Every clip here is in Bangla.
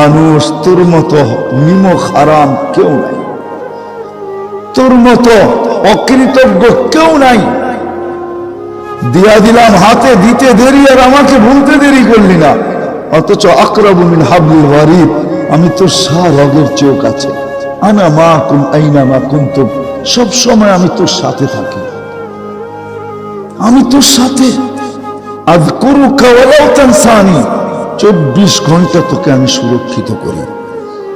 মানুষ তোর মতো নিমক হারাম কেউ নাই, তোর মতো অকৃতজ্ঞ কেউ নাই। দিয়া দিলাম হাতে, দিতে দেরি আর আমাকে ভুলতে দেরি করলি না। অথচ আকরাবু মিন হাবলিল ওয়ারিদ, আমি তোর রগের চেয়েও কাছে। আনা মাকুম আইনা মা কুনতুম, সব সময় আমি তোর সাথে থাকি, আমি তোর সাথে। আযকুরুকা ওয়ালাউ তানসানি, 24 ঘন্টা তোকে আমি সুরক্ষিত করি।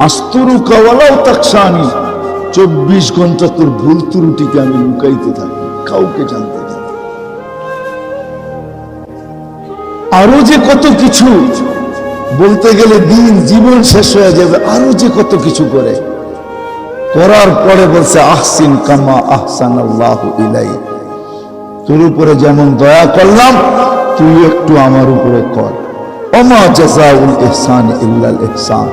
আস্তুরুকা ওয়ালাউ তাকসানি, 24 ঘন্টা তোর ভুল ত্রুটিকে আমি লুকাইতে থাকি, কাউকে জানতে দিই। আরো যে কত কিছু বলতে গেলে দিন জীবন শেষ হয়ে যাবে, আরো যে কত কিছু করে, করার পরে বলছে আহসিন কামা আহসানাল্লাহু ইলাইক, তোর উপরে যেমন দয়া করলাম তুই একটু আমার উপরে কর। ওমা জাযাউল ইহসান ইল্লাল ইহসান,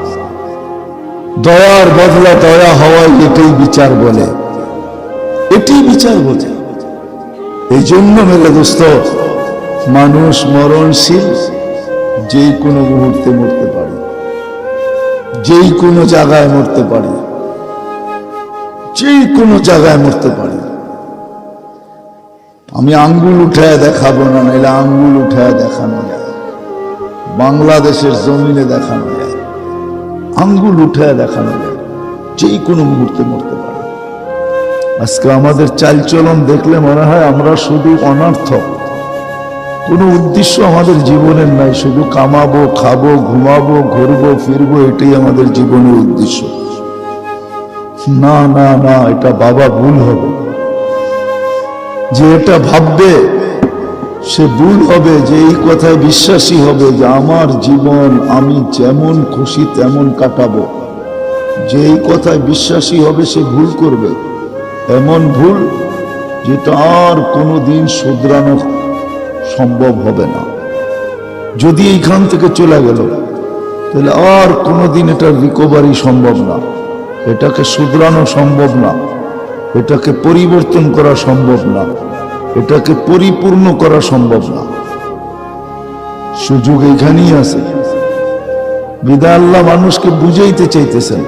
দয়ার বদলা দয়া হওয়াই এটাই বিচার বলে, এটাই বিচার বলে। এই জন্য মেলে দোস্ত, মানুষ মরণশীল, যেই কোনো মুহূর্তে মরতে পারে, যেই কোনো জায়গায় মরতে পারে, যেই কোনো জায়গায় মরতে পারে। আমি আঙ্গুল উঠায় দেখাবো না, নাহলে আঙ্গুল উঠায় দেখানো যায়, বাংলাদেশের জমিনে দেখানো যায়, আঙ্গুল উঠায় দেখানো যায়, যেই কোনো মুহূর্তে মরতে পারে। আজকে আমাদের চালচলন দেখলে মনে হয় আমরা শুধু অনর্থক, কোনো উদ্দেশ্য আমাদের জীবনের নাই, শুধু কামাবো, খাবো, ঘুমাবো, ঘুরবো, ফিরবো, এটাই আমাদের জীবনের উদ্দেশ্য। না না না, এটা বাবা ভুল হবে। যে এটা ভাববে সে ভুল হবে, যে এই কথায় বিশ্বাসী হবে যে আমার জীবন আমি যেমন খুশি তেমন কাটাবো, যে এই কথায় বিশ্বাসী হবে সে ভুল করবে, এমন ভুল যেটা আর কোনোদিন শুধরানো সম্ভব হবে না। যদি এইখান থেকে চলে গেল তাহলে আর কোনোদিন এটার রিকভারি সম্ভব না, এটাকে শুধরানো সম্ভব না, এটাকে পরিবর্তন করা সম্ভব না, এটাকে পরিপূর্ণ করা সম্ভব না। সুযোগ এখানেই আছে। বিদায় আল্লাহ মানুষকে বুঝাইতে চাইতেছেন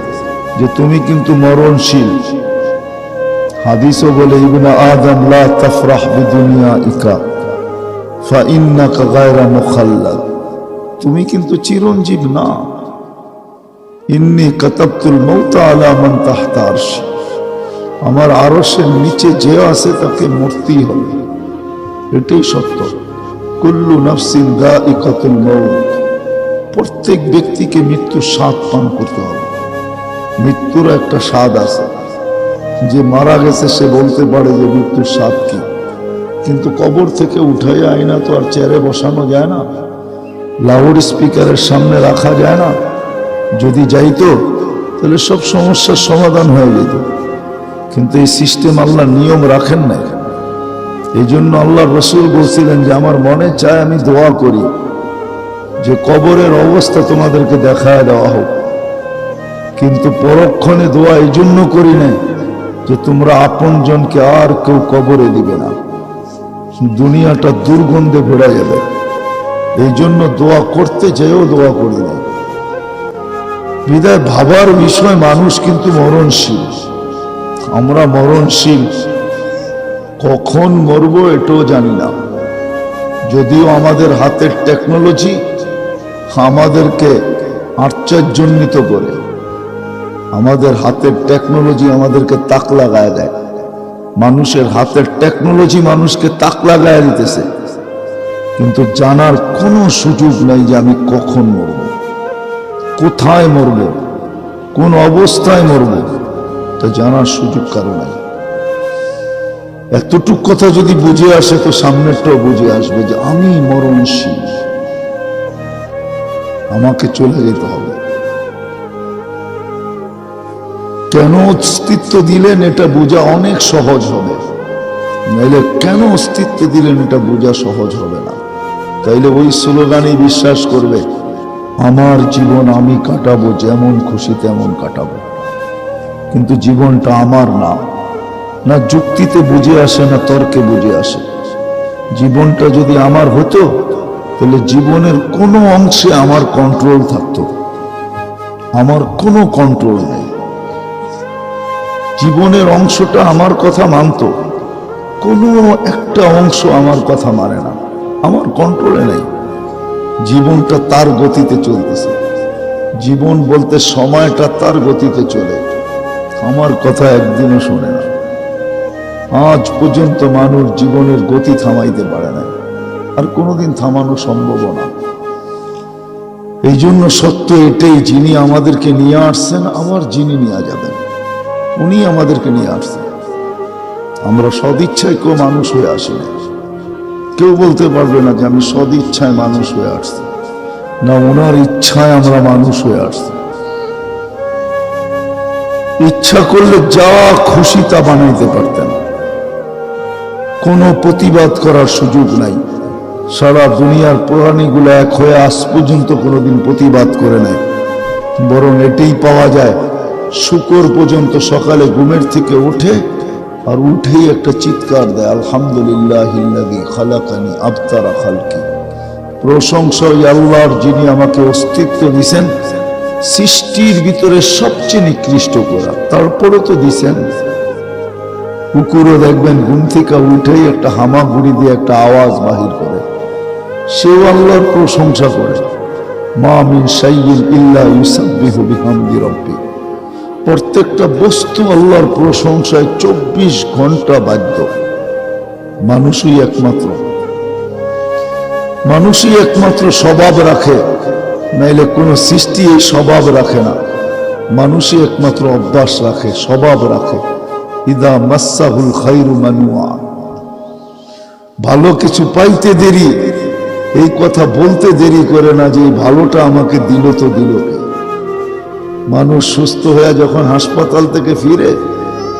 যে তুমি কিন্তু মরণশীল। হাদিসও বলে ইবনে আদম লা তাফরাহ বিদুনিয়াইকা ফাইন্নাকা গায়রা মুখাল্লাদ, তুমি কিন্তু চিরঞ্জীব না। ইন্নী কাতাবতুল মাউতা আলা মান তাহতা আরশি, আমার আরশের নিচে যে আছে তাকে মরতেই হবে, এটাই সত্য। কুল্লু নাফসিন যায়িকাতুল মাউত, প্রত্যেক ব্যক্তিকে মৃত্যুর স্বাদ পান করতে হবে। মৃত্যুর একটা স্বাদ আছে, যে মারা গেছে সে বলতে পারে যে মৃত্যুর স্বাদ কি, কিন্তু কবর থেকে উঠাই আয়না তো আর চেয়ারে বসানো যায় না, লাউড স্পিকারের সামনে রাখা যায় না। যদি যাইতো তাহলে সব সমস্যার সমাধান হয়ে যেত, কিন্তু এই সিস্টেম আল্লাহ নিয়ম রাখেন না। এই জন্য আল্লাহ রসুল বলছিলেন যে আমার মনে চায় আমি দোয়া করি যে কবরের অবস্থা তোমাদেরকে দেখায় দেওয়া হোক, কিন্তু পরক্ষণে দোয়া এই জন্য করি না যে তোমরা আপন জনকে আর কেউ কবরে দিবে না, দুনিয়াটা দুর্গন্ধে ভরে যাবে। এই জন্য দোয়া করতে যেও দোয়া করি না। বিদায় ভাবার বিষয়, মানুষ কিন্তু মরণশীল, আমরা মরণশীল, কখন মরবো এটাও জানি না। যদিও আমাদের হাতের টেকনোলজি আমাদেরকে আশ্চর্যান্বিত করে, আমাদের হাতের টেকনোলজি আমাদেরকে তাক লাগায় দেয়, মানুষের হাতের টেকনোলজি মানুষকে তাক লাগায় দিতেছে, কিন্তু জানার কোনো সুযোগ নাই যে আমি কখন মরব, কোথায় মরব, কোন অবস্থায় মরব, তা জানার সুযোগ কারো নাই। এতটুক কথা যদি বুঝে আসে তো সামনেরটাও বুঝে আসবে যে আমি মরণশীল, আমাকে চলে যেতে হবে। কেন অস্তিত্ব দিলেন এটা বোঝা অনেক সহজ হবে, নাইলে কেন অস্তিত্ব দিলেন এটা বোঝা সহজ হবে না। তাইলে ওই স্লোগানেই বিশ্বাস করবে আমার জীবন আমি কাটাবো, যেমন খুশি তেমন কাটাবো, কিন্তু জীবনটা আমার না। না যুক্তিতে বুঝে আসে, না তর্কে বুঝে আসে। জীবনটা যদি আমার হতো তাহলে জীবনের কোনো অংশে আমার কন্ট্রোল থাকতো, আমার কোনো কন্ট্রোল নেই। জীবনের অংশটা আমার কথা মানত, কোনো একটা অংশ আমার কথা মানে না, আমার কন্ট্রোলে নেই। জীবনটা তার গতিতে চলতেছে, জীবন বলতে সময়টা তার গতিতে চলে, আমার কথা একদিনও শোনে না। আজ পর্যন্ত মানুষ জীবনের গতি থামাইতে পারে না, আর কোনোদিন থামানো সম্ভব না। এই জন্য সত্য এটাই, যিনি আমাদেরকে নিয়ে আসছেন আবার যিনি নিয়ে যাবেন, উনি আমাদেরকে নিয়ে আসছেন। আমরা সদিচ্ছায় কেউ মানুষ হয়ে আসি না। কেউ বলতে পারবে না যে আমি সদিচ্ছায় মানুষ হয়ে আসছি, না, ওনার ইচ্ছায় আমরা মানুষ হয়ে আসছি। ইচ্ছা করলে যা খুশি তা বানাইতে পারতেন, কোনো প্রতিবাদ করার সুযোগ নাই। সারা দুনিয়ার প্রাণীগুলো এক হয়ে আজ পর্যন্ত কোনোদিন প্রতিবাদ করে নাই। বরং এটাই পাওয়া যায়, শুকর পর্যন্ত সকালে ঘুমের থেকে ওঠে আর উঠেই একটা চিৎকার দেয়, আলহামদুলিল্লাহিল্লাযী খালাকানি আবতারা খালকি। প্রশংসা ওই আল্লাহর, যিনি আমাকে অস্তিত্ব দিছেন সৃষ্টির ভিতরে সবচেয়ে নিকৃষ্ট করা, তারপরে তো দিছেন। কুকুরও দেখবেন ঘুম থেকে উঠেই একটা হামাগুড়ি দিয়ে একটা আওয়াজ বাহির করে, সেও আল্লাহর প্রশংসা করে। মা মিন শাইইন ইল্লা ইউসাব্বিহু বিহামদি রাব্বি। প্রত্যেকটা বস্তু আল্লাহর প্রশংসায় 24 ঘন্টা বাধ্য। মানুষই একমাত্র স্বভাব রাখে, নাইলে কোনো সৃষ্টি এই স্বভাব রাখে না। মানুষই একমাত্র অভ্যাস রাখে, স্বভাব রাখে। ইদা মাসাহুল খাইরু মানুয়া। ভালো কিছু পাইতে দেরি, এই কথা বলতে দেরি করে না যে এই ভালোটা আমাকে দিল তো দিল কে। মানুষ সুস্থ হয়ে যখন হাসপাতাল থেকে ফিরে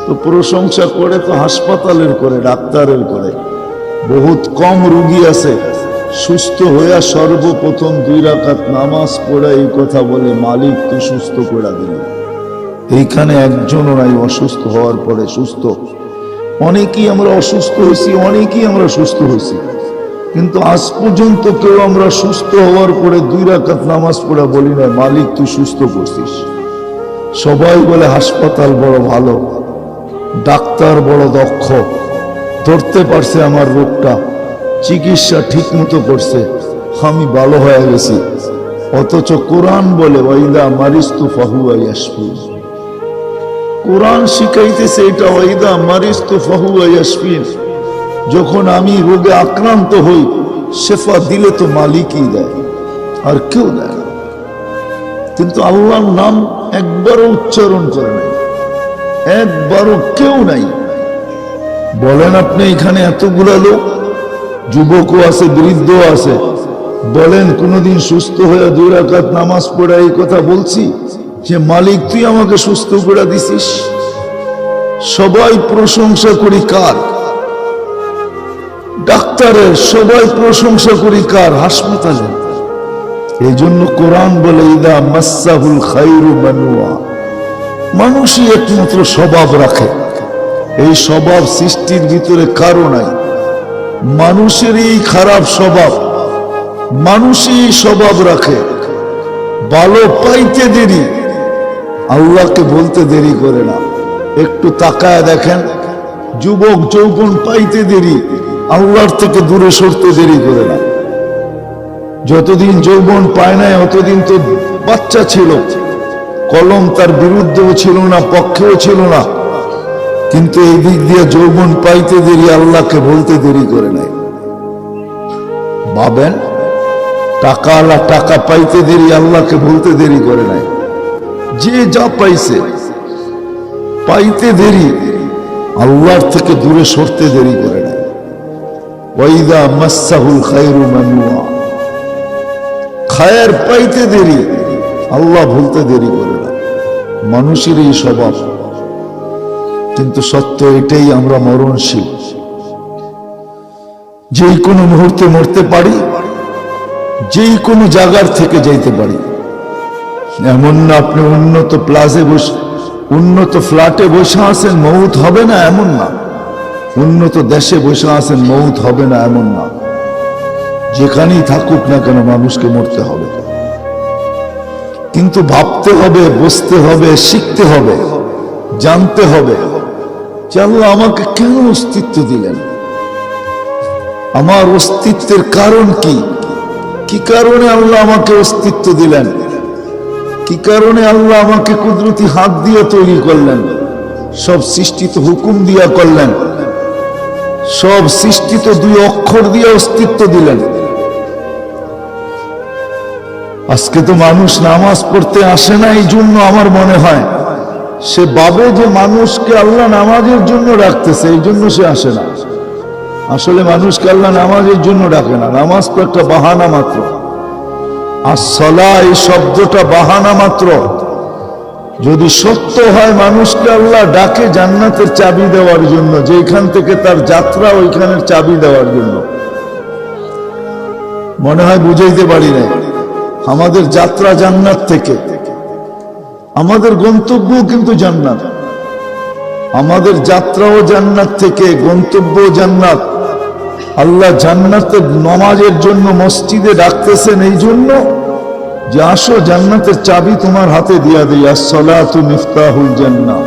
তো প্রশংসা করে তো হাসপাতালের করে, ডাক্তারের করে। বহুত কম রোগী আছে সুস্থ হইয়া সর্বপ্রথম 2 রাকাত নামাজ পড়ে এই কথা বলে, মালিক তুই সুস্থ করে দিল। এইখানে একজনও নাই অসুস্থ হওয়ার পরে সুস্থ। অনেকেই আমরা অসুস্থ হয়েছি, অনেকেই আমরা সুস্থ হয়েছি, কিন্তু আজ পর্যন্ত কেউ আমরা সুস্থ হওয়ার পরে 2 রাকাত নামাজ পড়ে বলি না, মালিক তুই সুস্থ করছিস। সবাই বলে হাসপাতাল বড় ভালো, ডাক্তার বড় দক্ষ, ধরতে পারছে আমার রোগটা, চিকিৎসা ঠিক মতো করছে, আমি ভালো হয়ে গেছি। অথচ কোরআন বলে ওয়াইদা মারিস্তু ফাহুয়া ইয়াশফিন। কোরআন শিখাইতেছে এটা, ওয়াইদা মারিস্তু ফাহুয়া ইয়াশফিন। যখন আমি রোগে আক্রান্ত হই, শেফা দিলে তো মালিকই দেয়, আর কেউ দেয় না। কিন্তু আল্লাহর নাম একবারও উচ্চারণ করে নাই, একবারও কেউ নাই। বলেন আপনি এখানে এতগুলা লোক, যুবকও আছে, বৃদ্ধও আছে, বলেন কোনদিন সুস্থ হয়ে 2 রাকাত নামাজ পড়ে এই কথা বলছি যে মালিক তুই আমাকে সুস্থ করে দিছিস? সবাই প্রশংসা করি কার? ডাক্তারের। সবাই প্রশংসা করি কার? হাসপাতালে। এই জন্য কোরআন বলে ইদা মাসাহুল খাইরু মানুয়া। মানুষই একমাত্র স্বভাব রাখে, এই স্বভাব সৃষ্টির ভিতরে কারো নাই। মানুষেরই খারাপ স্বভাব, মানুষই স্বভাব রাখে। ভালো পাইতে দেরি, আল্লাহকে বলতে দেরি করে না। একটু তাকায় দেখেন, যুবক যৌবন পাইতে দেরি, আল্লাহর থেকে দূরে সরতে দেরি করে না। যতদিন যৌবন পায় নাই অতদিন তো বাচ্চা ছিল, কলম তার বিরুদ্ধেও ছিল না, পক্ষেও ছিল না। কিন্তু এই দিক দিয়ে যৌবন পাইতে দেরি, আল্লাহকে বলতে দেরি করে নাই। ভাবেন, টাকা আলা টাকা পাইতে দেরি, আল্লাহকে বলতে দেরি করে নাই। যে যা পাইছে পাইতে দেরি, আল্লাহর থেকে দূরে সরতে দেরি করে নাই। ওয়াইদা মাসাহুল খায়রু মানুয়া। খায়ের পাইতে দেরি, আল্লাহ বলতে দেরি করে না। মানুষের এই স্বভাব। কিন্তু সত্য এটাই, আমরা মরণশীল। যেই কোনো মুহূর্তে মরতে পারি, যেই কোনো জায়গার থেকে যাইতে পারি। এমন না আপনি উন্নত প্লাজে বসে, উন্নত ফ্ল্যাটে বসে আছেন মৌত হবে না, এমন না। উন্নত দেশে বসে আছেন মৌত হবে না, এমন না। যেখানেই থাকুক না কেন মানুষকে মরতে হবে। কিন্তু ভাবতে হবে, বুঝতে হবে, শিখতে হবে, জানতে হবে যে আল্লাহ আমাকে কেন অস্তিত্ব দিলেন, আমার অস্তিত্বের কারণ কি, কি কারণে আল্লাহ আমাকে অস্তিত্ব দিলেন, কি কারণে আল্লাহ আমাকে কুদরতি হাত দিয়ে তৈরি করলেন, সব সৃষ্টি তো হুকুম দিয়া করলেন, সব সৃষ্টি তো 2 অক্ষর দিয়ে অস্তিত্ব দিলেন। আজকে তো মানুষ নামাজ পড়তে আসে না, এই জন্য আমার মনে হয় সে ভাবে যে মানুষকে আল্লাহ নামাজের জন্য ডাকতেছে, এই জন্য সে আসে না। আসলে মানুষকে আল্লাহ নামাজের জন্য ডাকে না, নামাজ তো একটা বাহানা মাত্র। আর সালাহ এই শব্দটা বাহানা মাত্র। যদি সত্য হয় মানুষকে আল্লাহ ডাকে জান্নাতের চাবি দেওয়ার জন্য, যেখান থেকে তার যাত্রা ওইখানের চাবি দেওয়ার জন্য। মনে হয় বুঝাইতে পারি না, আমাদের যাত্রা জান্নাত থেকে, আমাদের গন্তব্য কিন্তু জান্নাত, আমাদের যাত্রাও জান্নাত থেকে, গন্তব্য জান্নাত। আল্লাহ জান্নাতের নামাজের জন্য মসজিদে ডাকতেছেন এই জন্য যে আসো জান্নাতের চাবি তোমার হাতে দিয়া দিই। আসসালাতু মিফতাহুল জান্নাহ,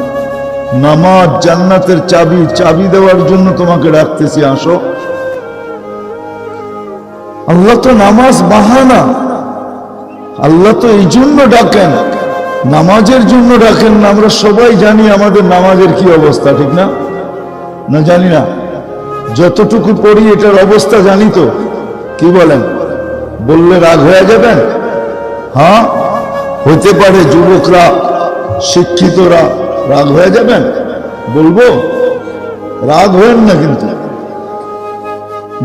নামাজ জান্নাতের চাবি, চাবি দেওয়ার জন্য তোমাকে ডাকতেছি, আসো। আল্লাহ তো নামাজ বাহানা, আল্লাহ তো এই জন্য ডাকেন, নামাজের জন্য ডাকেন না। আমরা সবাই জানি আমাদের নামাজের কি অবস্থা, ঠিক না? না জানি না? যতটুকু পড়ি এটার অবস্থা জানি তো। কি বলেন? বললে রাগ হয়ে যাবেন? হ্যাঁ, হতে পারে যুবকরা, শিক্ষিতরা রাগ হয়ে যাবেন। বলবো রাগ হবেন না, কিন্তু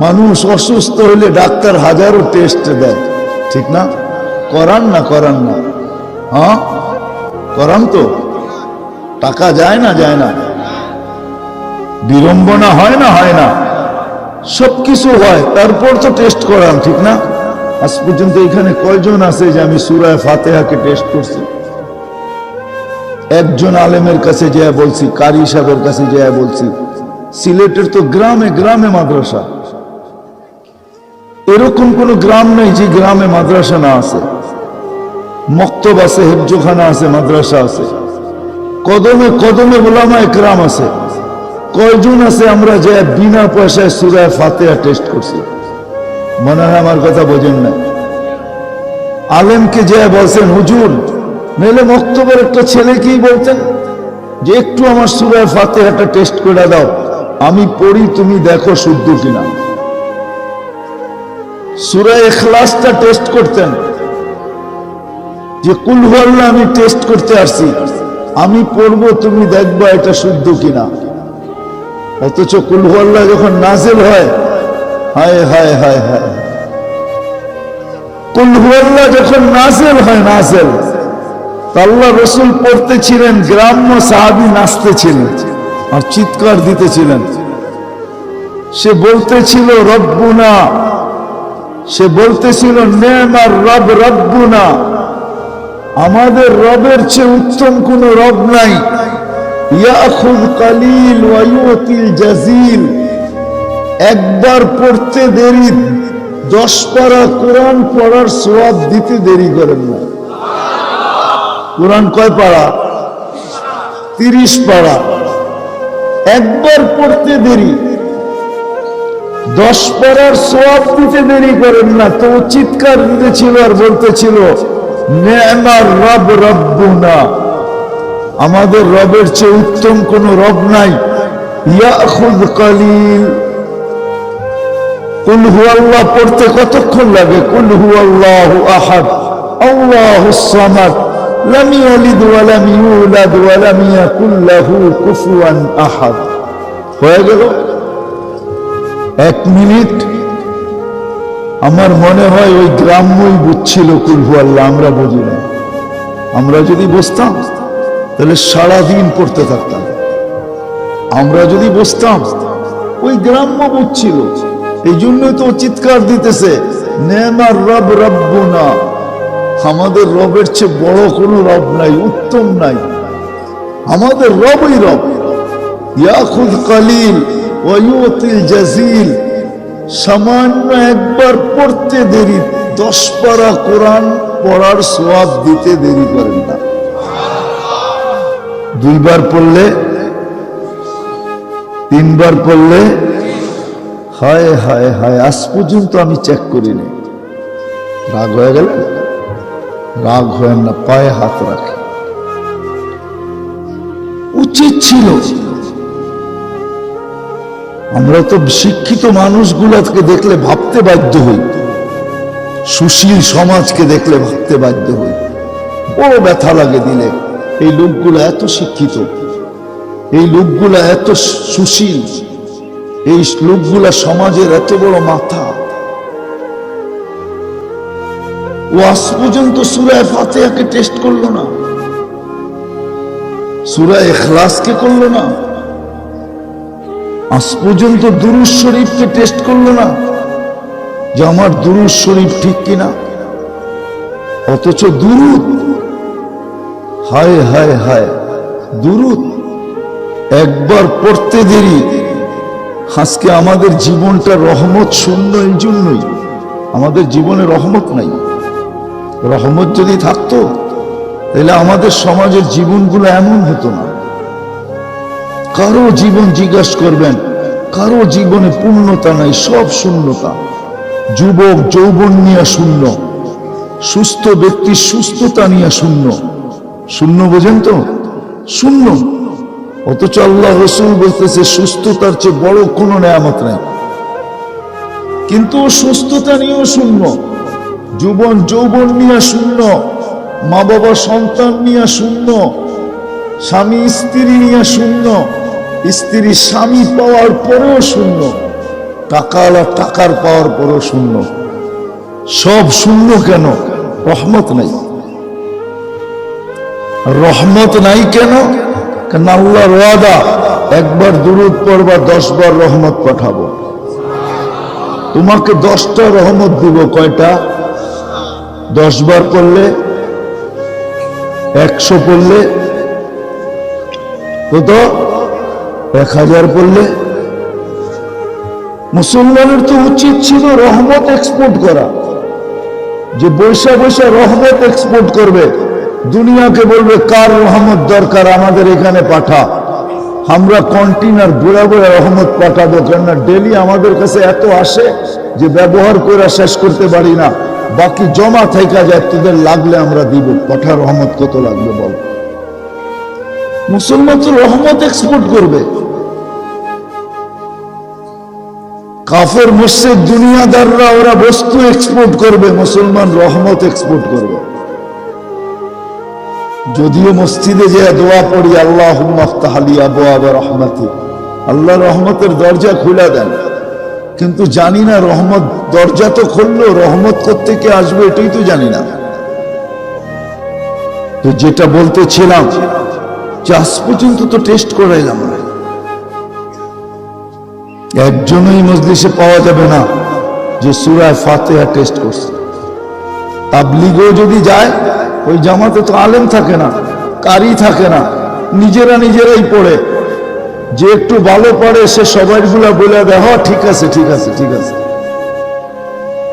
মানুষ অসুস্থ হলে ডাক্তার হাজারো টেস্ট দেয়, ঠিক না? করান না? করান না? হ্যাঁ করান তো। টাকা যায় না? যায় না? বিড়ম্বনা হয় না? হয় না? সবকিছু হয়, তারপর তো টেস্ট করান, ঠিক না? আজ পর্যন্ত এখানে কয়জন আছে যে আমি সূরা ফাতিহাকে টেস্ট করছি? একজন আলেমের কাছে যেয়ে বলছি, কারি সাহেবের কাছে যেয়ে বলছি। সিলেটের তো গ্রামে গ্রামে মাদ্রাসা, এরকম কোন গ্রাম নেই যে গ্রামে মাদ্রাসা না আছে। মক্তব আছে, হেফজোখানা আছে, মাদ্রাসা আছে, কদমে কদমে উলামা ইকরাম আছে। কয়জন আছে আমরা যে বিনা পয়সায় সূরা ফাতিহা টেস্ট করছি? মনে হয় আমার কথা বোঝেন না। আলেমকে যে বলছেন হুজুর, নইলে মক্তবের একটা ছেলেকেই বলতেন যে একটু আমার সূরা ফাতিহাটা টেস্ট করে দাও, আমি পড়ি, তুমি দেখো শুদ্ধ কিনা। সূরা ইখলাসটা টেস্ট করতেন, যে কুল হু আল্লাহ আমি টেস্ট করতে আসছি, আমি পড়বো, তুমি দেখবা এটা শুদ্ধ কিনা। অথচ কুল হু আল্লাহ যখন নাজিল হয়, হায় হায় হায় হায়, কুল হু আল্লাহ যখন নাজিল হয়, নাজিল, আল্লাহ রাসূল পড়তেছিলেন, গ্রাম্য সাহাবী নাচতেছিলেন আর চিৎকার দিতেছিলেন। সে বলতেছিল রব্বুনা, সে বলতেছিল নেমার রব রব্বুনা, আমাদের রবের চেয়ে উত্তম কোন রব নাই। ইয়াখুয কালিল ওয়া ইউতিল জাযিল, একবার পড়তে দেরি 10 পারা কোরআন পড়ার সওয়াব দিতে দেরি করেন না। কোরআন কয় পারা? 30 পারা। একবার পড়তে দেরি 10 পারার সওয়াব দিতে দেরি করেন না। তো চিৎকার দিতেছিল আর বলতেছিল নেমার রব রব্বুনা, আমাদের রবের চেয়ে উত্তম কোন রব নাই। ইয়াখুয কালিল, কুল হু আল্লাহ পড়তে কতক্ষণ লাগে? কুল হু আল্লাহু আহাদ আল্লাহুস সামাদ লাম ইয়ালিদ ওয়া লাম ইউলাদ ওয়া লাম ইয়াকুল লাহু কুফুয়ান আহাদ। হয়ে গেল 1 মিনিট। আমার মনে হয় ওই গ্রাম্যই বুঝছিল কুল হু আল্লাহ, আমরা বুঝি না। আমরা যদি বুঝতাম তাহলে সারাদিন পড়তে থাকতাম। আমরা যদি বুঝতাম, ওই গ্রাম্য বুঝছিল, এই জন্যই তো চিৎকার দিতেছে নেমার রব রব্বুনা, আমাদের রবের চেয়ে বড় কোনো রব নাই, উত্তম নাই, আমাদের রবই রব। ইয়াখুয কালিল ওয়া ইউতিল জাযিল, সামান্য একবার পড়তে দেরি 10 পারা কোরআন পড়ার সওয়াব দিতে দেরি করেন না। 2 বার পড়লে, 3 বার পড়লে, হায় হায় হায়, আজ পর্যন্ত আমি চেক করিনি। রাগ হয়ে গেল? রাগ হয় না, পায়ে হাত রাখে। উচিত ছিল। আমরা তো শিক্ষিত মানুষগুলোকে দেখলে ভাবতে বাধ্য হই, সুশীল সমাজকে দেখলে ভাবতে বাধ্য হই, বড় ব্যথা লাগে দিলে। এই লোকগুলো এত শিক্ষিত, এই লোকগুলো এত সুশীল, এই লোকগুলা সমাজের এত বড় মাথা, ও আজ পর্যন্ত সূরা ফাতিহাকে টেস্ট করলো না, সূরা ইখলাসকে করলো না, আজ পর্যন্ত দুরূদ শরীফকে টেস্ট করলো না যে আমার দুরূদ শরীফ ঠিক কিনা। অথচ দুরূদ, হায় হায় হায়, দুরূদ একবার পড়তে দেরি। আজকে আমাদের জীবনটা রহমত শূন্য। এই জন্যই আমাদের জীবনে রহমত নাই। রহমত যদি থাকতো তাহলে আমাদের সমাজের জীবনগুলো এমন হতো না। কারো জীবন জিজ্ঞাসা করবেন, কারো জীবনে পূর্ণতা নাই, সব শূন্যতা। যুবক যৌবন নিয়ে শূন্য, সুস্থ ব্যক্তির সুস্থতা নিয়ে শূন্য। শূন্য বোঝেন তো? শূন্য। অথচ আল্লাহ রাসূল বলতেছে সুস্থতার চেয়ে বড় কোনো নেয়ামত নাই। কিন্তু সুস্থতা নিয়েও শূন্য, যৌবন যৌবন নিয়ে শূন্য, মা বাবা সন্তান নিয়ে শূন্য, স্বামী স্ত্রী নিয়ে শূন্য, স্ত্রী স্বামী পাওয়ার পরেও শূন্য, টাকাওয়ালা টাকার পাওয়ার পরেও শূন্য। সব শূন্য কেন? রহমত নাই। রহমত নাই কেন? কারণ আল্লাহর ওয়াদা, একবার দুরূদ পড়বা 10 বার রহমত পাঠাবো। তোমাকে 10টা রহমত দিব। কয়টা? 10 বার পড়লে, 100 পড়লে কত? 1000 পড়লে। মুসলমানের তো উচিত ছিল রহমত এক্সপোর্ট করা, যে বৈশা বৈশা রহমত এক্সপোর্ট করবে, দুনিয়াকে বলবে কার রহমত দরকার আমাদের এখানে পাঠা। আমরা কন্টিনার বুড়া বুড়া রহমত পাঠাবো, কেননা ডেলি আমাদের কাছে এত আসে যে ব্যবহার করে শেষ করতে পারি না, বাকি জমা থাইকা যায়, তোদের লাগলে আমরা দিব। পাঠা রহমত কত লাগবে বল? মুসলমান তো রহমত এক্সপোর্ট করবে। কাফের মুশরিক দুনিয়াদাররা ওরা বস্তু এক্সপোর্ট করবে, মুসলমান রহমত এক্সপোর্ট করবে। যদিও মসজিদে যে দোয়া পড়ি, আল্লাহুম্মা আফতাহ লি আবওয়াব রাহমাতিক, আল্লাহ রহমতের দরজা খুলে দেন, কিন্তু জানি না রহমত দরজা তো খুললো, রহমত কোত্থেকে আসবে এটাই তো জানি না। তো যেটা বলতেছিলাম, যে আজ পর্যন্ত তো টেস্ট করাইলাম না, একজনই মজলিসে পাওয়া যাবে না যে সূরা ফাতিহা টেস্ট করছে। তাবলীগও যদি যায়, ওই জামাতে তো আলেম থাকে না, কারি থাকে না, নিজেরা নিজেরাই পড়ে। যে একটু ভালো পড়ে সে সবাইগুলা বলে দেয়, হ্যাঁ ঠিক আছে ঠিক আছে ঠিক আছে।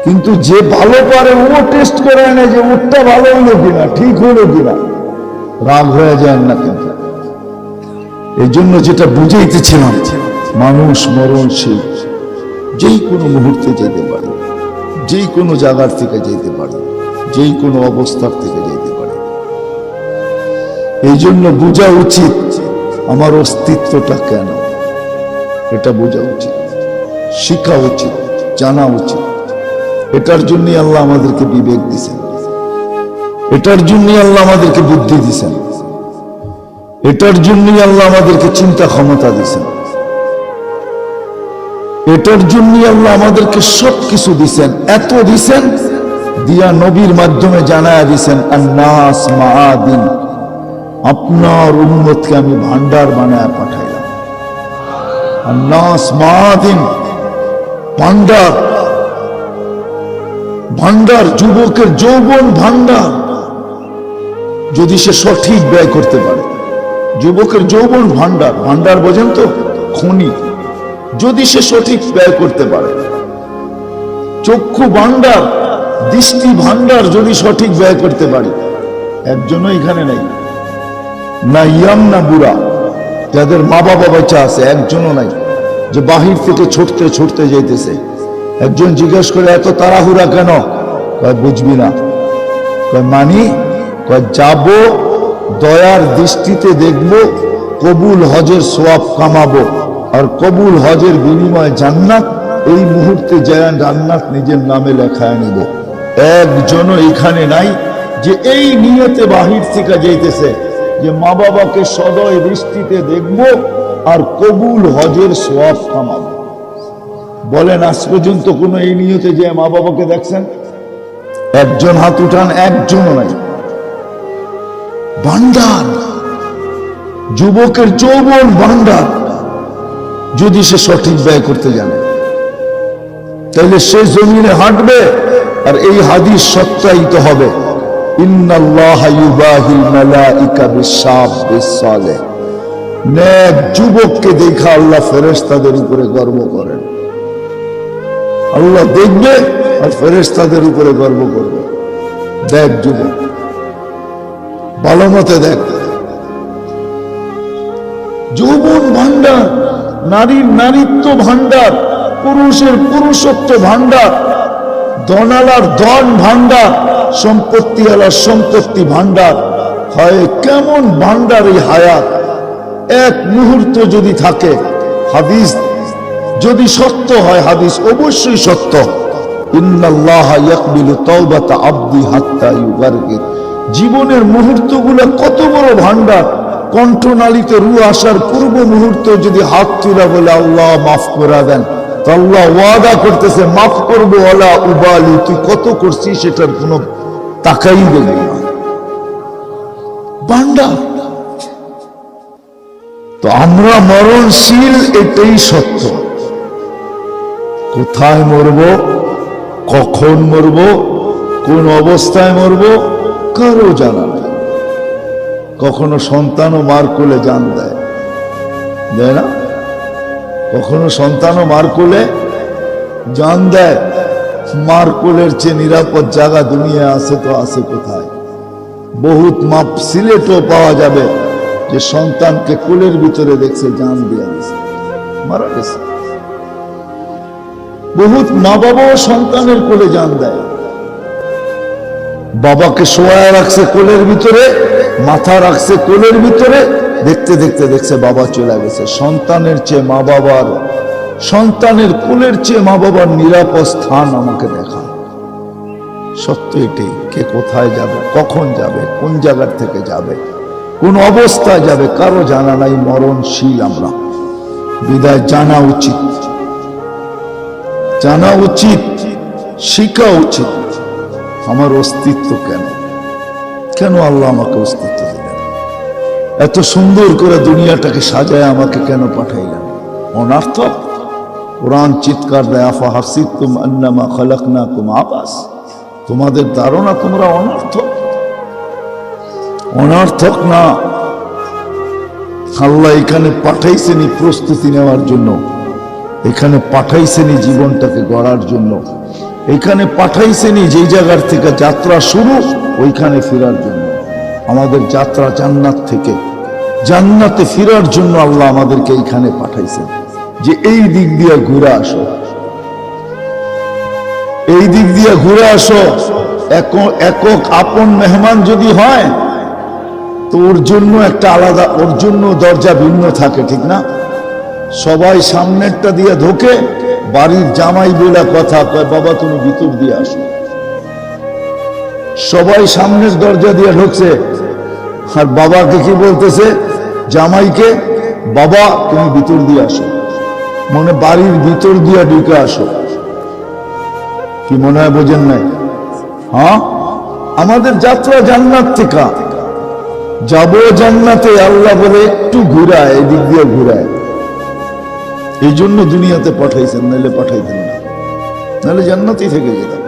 কিন্তু যে ভালো পারে ও টেস্ট করে না যে ওটা ভালো হলো কিনা, ঠিক হলো কিনা। রাগ হয়ে যায় না কিন্তু। এই জন্য যেটা বুঝাইতেছিলাম, মানুষ মরণশীল, যেই কোনো মুহূর্তে যেতে পারে, যেই কোনো জায়গার থেকে যেতে পারে, যেই কোনো অবস্থার থেকে যেতে পারে। এই জন্য বোঝা উচিত আমার অস্তিত্বটা কেন, এটা বোঝা উচিত, শিখা উচিত, জানা উচিত। এটার জন্যই আল্লাহ আমাদেরকে বিবেক দিয়েছেন, এটার জন্যই আল্লাহ আমাদেরকে বুদ্ধি দিয়েছেন, এটার জন্যই আল্লাহ আমাদেরকে চিন্তা ক্ষমতা দিয়েছেন, এটার জন্যই আল্লাহ আমাদেরকে সব কিছু দিয়েছেন। এত দিয়েছেন দিয়া নবীর মাধ্যমে জানায়া দিয়েছেন, আন-নাস মাআদিন, আপনার উম্মতকে আমি ভান্ডার বানায় পাঠাইলাম। আন-নাস মাআদিন, ভান্ডার, ভান্ডার, যুবকের যৌবন ভান্ডার, যদি সে সঠিক ব্যয় করতে পারে। যুবকের যৌবন ভান্ডার, ভান্ডার বোঝেন তো? খনি, যদি সে সঠিক ব্যয় করতে পারে। চক্ষু ভান্ডার, দৃষ্টি ভান্ডার যদি সঠিক ব্যয় করতে পারি, একজনও এখানে নেই, না ইয়াম না বুড়া, যাদের মা বাবা বাচ্চা আছে একজনও নাই যে বাহির থেকে ছুটতে ছুটতে যাইতেছে। একজন জিজ্ঞেস করে এত তাড়াহুড়া কেন? কয় বুঝবি না। কয় মানি? কয় যাব, দয়ার দৃষ্টিতে দেখব, কবুল হজের সওয়াব কামাবো, আর কবুল হজের বিনিময়ে জান্নাত, এই মুহূর্তে যায় জান্নাত নিজের নামে লেখায় নিব। একজনও এখানে নাই যে এই নিয়তে বাহির থেকে যাইতেছে যে মা বাবাকে সদয় দৃষ্টিতে দেখব আর কবুল হজের সওয়াব কামাবো। বলেন আজ পর্যন্ত কোন এই নিয়তে যে মা বাবাকে দেখছেন? একজন হাত উঠান, একজনও নাই। ভান্ডার, যুবকের যৌবন ভান্ডার, যদি সে সঠিক ব্যয় করতে জানে তাহলে সে জমিনে হাঁটবে আর এই হাদিস সত্যায়িত হবে। ইন্নাল্লাহা ইউবাহিল মালাইকা বিশ-শাব বিস-সালেহ। নেক যুবককে দেখা আল্লাহ ফেরেশতাদের উপরে গর্ব করেন। আল্লাহ দেখবে আর ফেরেশতাদের উপরে গর্ব করবে। দেখ যুবক, ভালো মতে দেখ। যৌবন ভান্ডার, নারীর নারীত্ব ভান্ডার, পুরুষের পুরুষত্ব ভান্ডার, ধনালার ধন ভান্ডার, সম্পত্তি আলার সম্পত্তি ভান্ডার। হয় কেমন ভান্ডার এই হায়াত! এক মুহূর্ত যদি থাকে, হাদিস যদি সত্য হয়, হাদিস অবশ্যই সত্য, ইন্নাল্লাহা ইয়াকবিলু তাওবাতা আবদি হাত্তা ইউগারগির। জীবনের মুহূর্তগুলো কত বড় ভান্ডার! কণ্ঠনালীতে রূহ আসার পূর্ব মুহূর্ত যদি হাত তুলা বলে আল্লাহ মাফ করে দেন, তো আল্লাহ ওয়াদা করতেছে মাফ করবো, ওয়ালা উবালি, তুই কত করছিস সেটার কোনো তাকাই দেবে না। ভান্ডার। তো আমরা মরণশীল, এটাই সত্য। কোথায় মরব, কখন মরব, কোন অবস্থায় মরব, কারো জানা নেই। কখনো সন্তানও মার কোলে জান দেয়, দেয় না? কখনো সন্তানও মার কোলে জান দেয়। মার কোলের চেয়ে নিরাপদ জায়গা দুনিয়া আছে তো আছে কোথায়? বহুত মাপ সিলেটও পাওয়া যাবে যে সন্তানকে কোলের ভিতরে দেখছে জান দিয়া দিছে, মারা গেছে। বহুত মা বাবাও সন্তানের কোলে জান দেয়। বাবাকে শোয়ায় রাখছে কোলের ভিতরে, মাথা রাখছে কোলের ভিতরে, দেখতে দেখতে দেখছে বাবা চলে গেছে। সন্তানের চেয়ে মা বাবার, সন্তানের কোলের চেয়ে মা বাবার নিরাপদ স্থান আমাকে দেখা। সত্য এটাই। কে কোথায় যাবে, কখন যাবে, কোন জায়গার থেকে যাবে, কোন অবস্থায় যাবে, কারো জানা নাই। মরণশীল আমরা, বিদায় জানা উচিত, জানা উচিত, শিখা উচিত। আমার অস্তিত্ব কেন, কেন আল্লাহ আমাকে অস্তিত্ব দিলেন? এত সুন্দর করে দুনিয়াটাকে সাজায় আমাকে কেন পাঠাইলেন? অনার্থক। কোরআন চিৎকার দেয়, আফা হাসিবতুম আন্নামা খালাকনাকুম আবাস। তোমাদের ধারণা তোমরা অনর্থক? অনর্থক না। আল্লাহ এখানে পাঠাইছেনি প্রস্তুতি নেওয়ার জন্য, এখানে পাঠাইছেনি জীবনটাকে গড়ার জন্য, এখানে পাঠাইছেনি যেই জায়গার থেকে যাত্রা শুরু ওইখানে ফেরার জন্য। আমাদের যাত্রা জান্নাত থেকে, জান্নাতে ফেরার জন্য আল্লাহ আমাদেরকে এইখানে পাঠাইছেন যে এই দিক দিয়ে ঘুরে আসো, এই দিক দিয়ে ঘুরে আসো। একক আপন মেহমান যদি হয় তো ওর জন্য একটা আলাদা, ওর জন্য দরজা ভিন্ন থাকে, ঠিক না? সবাই সামনেরটা দিয়ে ঢোকে, বাড়ির জামাই বলে কথা কয় বাবা তুমি ভিতর দিয়ে আসো। সবাই সামনের দরজা দিয়ে ঢুকছে, আর বাবাকে কি বলতেছে? জামাইকে, বাবা তুমি ভিতর দিয়ে আসো। মনে বাড়ির ভিতর দিয়ে ঢুকে আসো। কি মনে হয় বোঝেন নাই? হ্যাঁ, আমাদের যাত্রা জান্নাত থেকে যাবো জান্নাতে। আল্লাহ বলে একটু ঘুরায়, এদিক দিয়ে ঘুরায়। এই জন্য দুনিয়াতে পাঠাইছেন, নাহলে পাঠাইতেন না, নাহলে জান্নাতেই থেকে যেতাম।